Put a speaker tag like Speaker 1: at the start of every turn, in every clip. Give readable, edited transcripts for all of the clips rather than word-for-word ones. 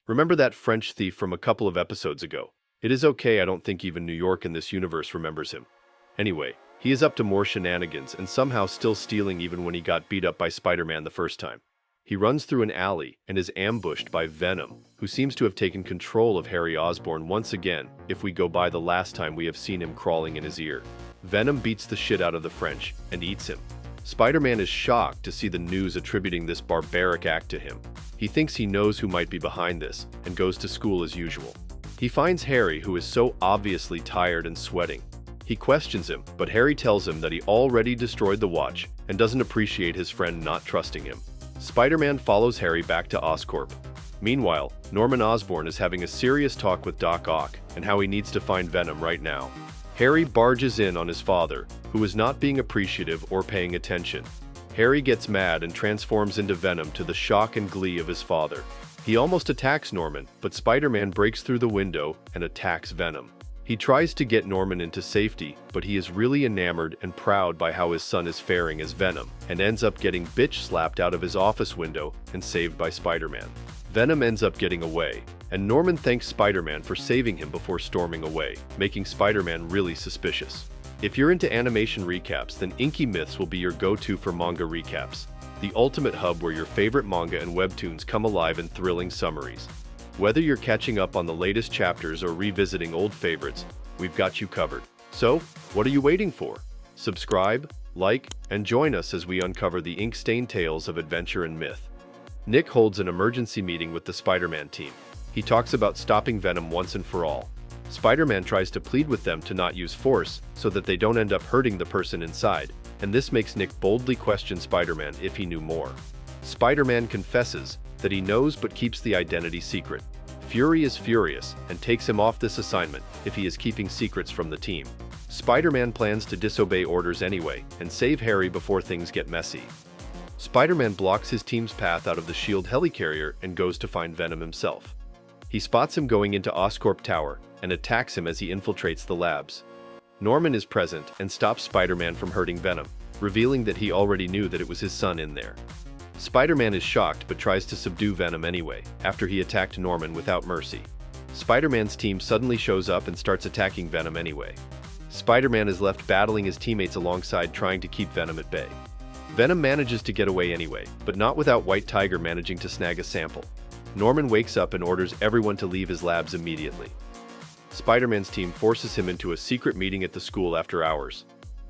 Speaker 1: Remember that French thief from a couple of episodes ago? It is okay, I don't think even New York in this universe remembers him. Anyway, he is up to more shenanigans and somehow still stealing even when he got beat up by Spider-Man the first time. He runs through an alley and is ambushed by Venom, who seems to have taken control of Harry Osborn once again if we go by the last time we have seen him crawling in his ear. Venom beats the shit out of the French and eats him. Spider-Man is shocked to see the news attributing this barbaric act to him. He thinks he knows who might be behind this and goes to school as usual. He finds Harry, who is so obviously tired and sweating. He questions him, but Harry tells him that he already destroyed the watch and doesn't appreciate his friend not trusting him. Spider-Man follows Harry back to Oscorp. Meanwhile, Norman Osborn is having a serious talk with Doc Ock and how he needs to find Venom right now. Harry barges in on his father, who is not being appreciative or paying attention. Harry gets mad and transforms into Venom to the shock and glee of his father. He almost attacks Norman, but Spider-Man breaks through the window and attacks Venom. He tries to get Norman into safety, but he is really enamored and proud by how his son is faring as Venom, and ends up getting bitch-slapped out of his office window and saved by Spider-Man. Venom ends up getting away, and Norman thanks Spider-Man for saving him before storming away, making Spider-Man really suspicious. If you're into animation recaps, then Inky Myths will be your go-to for manga recaps, the ultimate hub where your favorite manga and webtoons come alive in thrilling summaries. Whether you're catching up on the latest chapters or revisiting old favorites, we've got you covered. So, what are you waiting for? Subscribe, like, and join us as we uncover the ink-stained tales of adventure and myth. Nick holds an emergency meeting with the Spider-Man team. He talks about stopping Venom once and for all. Spider-Man tries to plead with them to not use force so that they don't end up hurting the person inside, and this makes Nick boldly question Spider-Man if he knew more. Spider-Man confesses that he knows but keeps the identity secret. Fury is furious and takes him off this assignment if he is keeping secrets from the team. Spider-Man plans to disobey orders anyway and save Harry before things get messy. Spider-Man blocks his team's path out of the S.H.I.E.L.D. helicarrier and goes to find Venom himself. He spots him going into Oscorp Tower and attacks him as he infiltrates the labs. Norman is present and stops Spider-Man from hurting Venom, revealing that he already knew that it was his son in there. Spider-Man is shocked but tries to subdue Venom anyway, after he attacked Norman without mercy. Spider-Man's team suddenly shows up and starts attacking Venom anyway. Spider-Man is left battling his teammates alongside trying to keep Venom at bay. Venom manages to get away anyway, but not without White Tiger managing to snag a sample. Norman wakes up and orders everyone to leave his labs immediately. Spider-Man's team forces him into a secret meeting at the school after hours.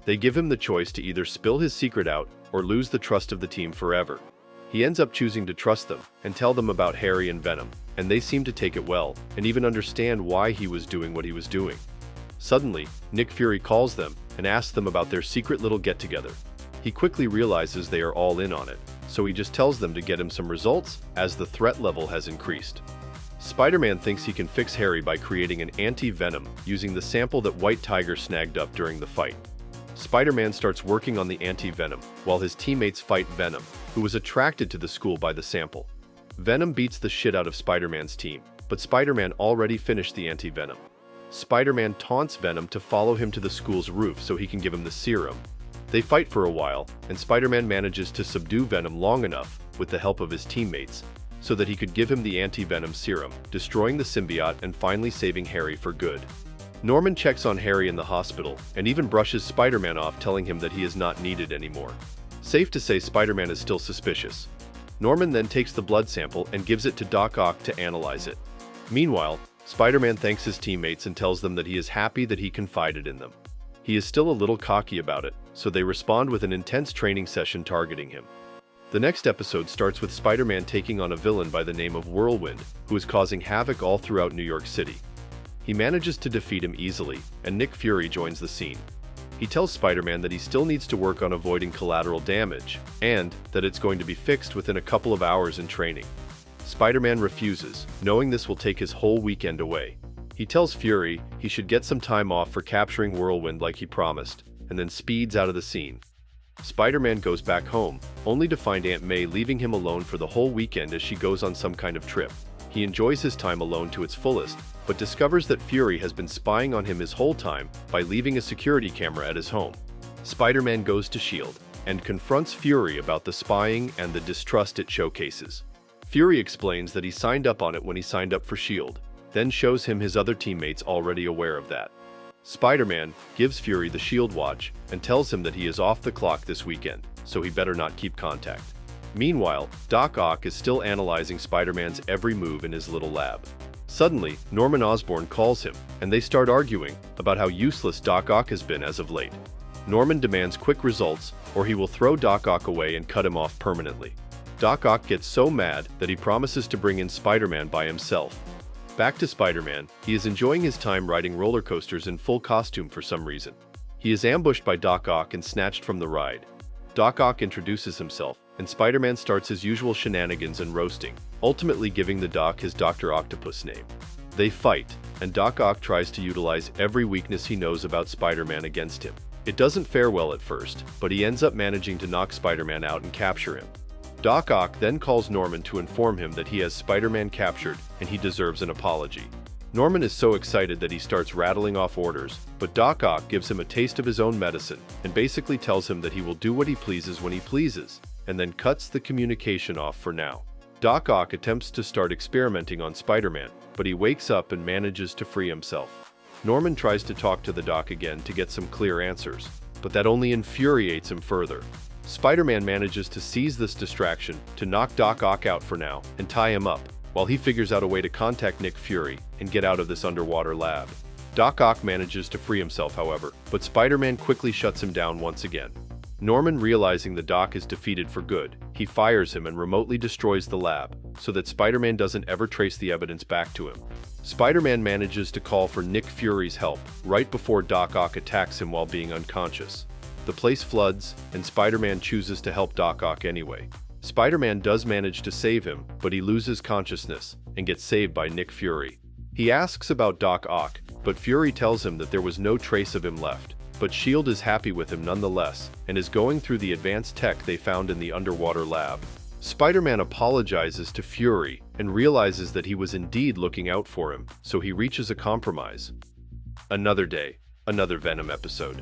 Speaker 1: They give him the choice to either spill his secret out or lose the trust of the team forever. He ends up choosing to trust them and tell them about Harry and Venom, and they seem to take it well and even understand why he was doing what he was doing. Suddenly, Nick Fury calls them and asks them about their secret little get-together. He quickly realizes they are all in on it, so he just tells them to get him some results as the threat level has increased. Spider-Man thinks he can fix Harry by creating an anti-Venom using the sample that White Tiger snagged up during the fight. Spider-Man starts working on the anti-Venom while his teammates fight Venom, who was attracted to the school by the sample. Venom beats the shit out of Spider-Man's team, but Spider-Man already finished the anti-Venom. Spider-Man taunts Venom to follow him to the school's roof so he can give him the serum. They fight for a while, and Spider-Man manages to subdue Venom long enough, with the help of his teammates, so that he could give him the anti-Venom serum, destroying the symbiote and finally saving Harry for good. Norman checks on Harry in the hospital and even brushes Spider-Man off, telling him that he is not needed anymore. Safe to say Spider-Man is still suspicious. Norman then takes the blood sample and gives it to Doc Ock to analyze it. Meanwhile, Spider-Man thanks his teammates and tells them that he is happy that he confided in them. He is still a little cocky about it, so they respond with an intense training session targeting him. The next episode starts with Spider-Man taking on a villain by the name of Whirlwind, who is causing havoc all throughout New York City. He manages to defeat him easily, and Nick Fury joins the scene. He tells Spider-Man that he still needs to work on avoiding collateral damage, and that it's going to be fixed within a couple of hours in training. Spider-Man refuses, knowing this will take his whole weekend away. He tells Fury he should get some time off for capturing Whirlwind like he promised, and then speeds out of the scene. Spider-Man goes back home, only to find Aunt May leaving him alone for the whole weekend as she goes on some kind of trip. He enjoys his time alone to its fullest, but discovers that Fury has been spying on him his whole time by leaving a security camera at his home. Spider-Man goes to S.H.I.E.L.D. and confronts Fury about the spying and the distrust it showcases. Fury explains that he signed up on it when he signed up for S.H.I.E.L.D., then shows him his other teammates already aware of that. Spider-Man gives Fury the S.H.I.E.L.D. watch and tells him that he is off the clock this weekend, so he better not keep contact. Meanwhile, Doc Ock is still analyzing Spider-Man's every move in his little lab. Suddenly, Norman Osborn calls him, and they start arguing about how useless Doc Ock has been as of late. Norman demands quick results, or he will throw Doc Ock away and cut him off permanently. Doc Ock gets so mad that he promises to bring in Spider-Man by himself. Back to Spider-Man, he is enjoying his time riding roller coasters in full costume for some reason. He is ambushed by Doc Ock and snatched from the ride. Doc Ock introduces himself, and Spider-Man starts his usual shenanigans and roasting, ultimately giving the Doc his Dr. Octopus name. They fight, and Doc Ock tries to utilize every weakness he knows about Spider-Man against him. It doesn't fare well at first, but he ends up managing to knock Spider-Man out and capture him. Doc Ock then calls Norman to inform him that he has Spider-Man captured and he deserves an apology. Norman is so excited that he starts rattling off orders, but Doc Ock gives him a taste of his own medicine and basically tells him that he will do what he pleases when he pleases, and then cuts the communication off for now. Doc Ock attempts to start experimenting on Spider-Man, but he wakes up and manages to free himself. Norman tries to talk to the Doc again to get some clear answers, but that only infuriates him further. Spider-Man manages to seize this distraction to knock Doc Ock out for now and tie him up, while he figures out a way to contact Nick Fury and get out of this underwater lab. Doc Ock manages to free himself, however, but Spider-Man quickly shuts him down once again. Norman, realizing the Doc is defeated for good, he fires him and remotely destroys the lab, so that Spider-Man doesn't ever trace the evidence back to him. Spider-Man manages to call for Nick Fury's help right before Doc Ock attacks him while being unconscious. The place floods, and Spider-Man chooses to help Doc Ock anyway. Spider-Man does manage to save him, but he loses consciousness and gets saved by Nick Fury. He asks about Doc Ock, but Fury tells him that there was no trace of him left. But S.H.I.E.L.D. is happy with him nonetheless, and is going through the advanced tech they found in the underwater lab. Spider-Man apologizes to Fury and realizes that he was indeed looking out for him, so he reaches a compromise. Another day, another Venom episode.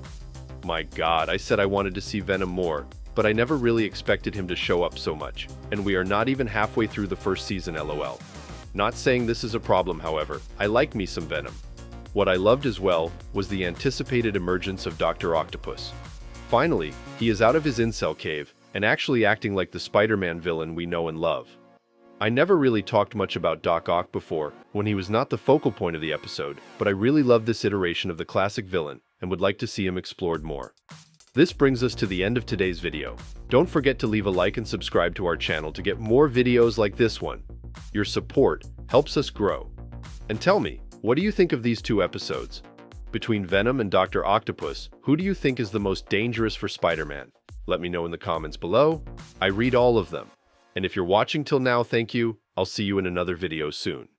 Speaker 1: My God, I said I wanted to see Venom more, but I never really expected him to show up so much, and we are not even halfway through the first season, lol. Not saying this is a problem, however, I like me some Venom. What I loved as well was the anticipated emergence of Dr. Octopus. Finally, he is out of his incel cave and actually acting like the Spider-Man villain we know and love. I never really talked much about Doc Ock before, when he was not the focal point of the episode, but I really love this iteration of the classic villain and would like to see him explored more. This brings us to the end of today's video. Don't forget to leave a like and subscribe to our channel to get more videos like this one. Your support helps us grow. And tell me, what do you think of these two episodes? Between Venom and Dr. Octopus, who do you think is the most dangerous for Spider-Man? Let me know in the comments below. I read all of them. And if you're watching till now, thank you. I'll see you in another video soon.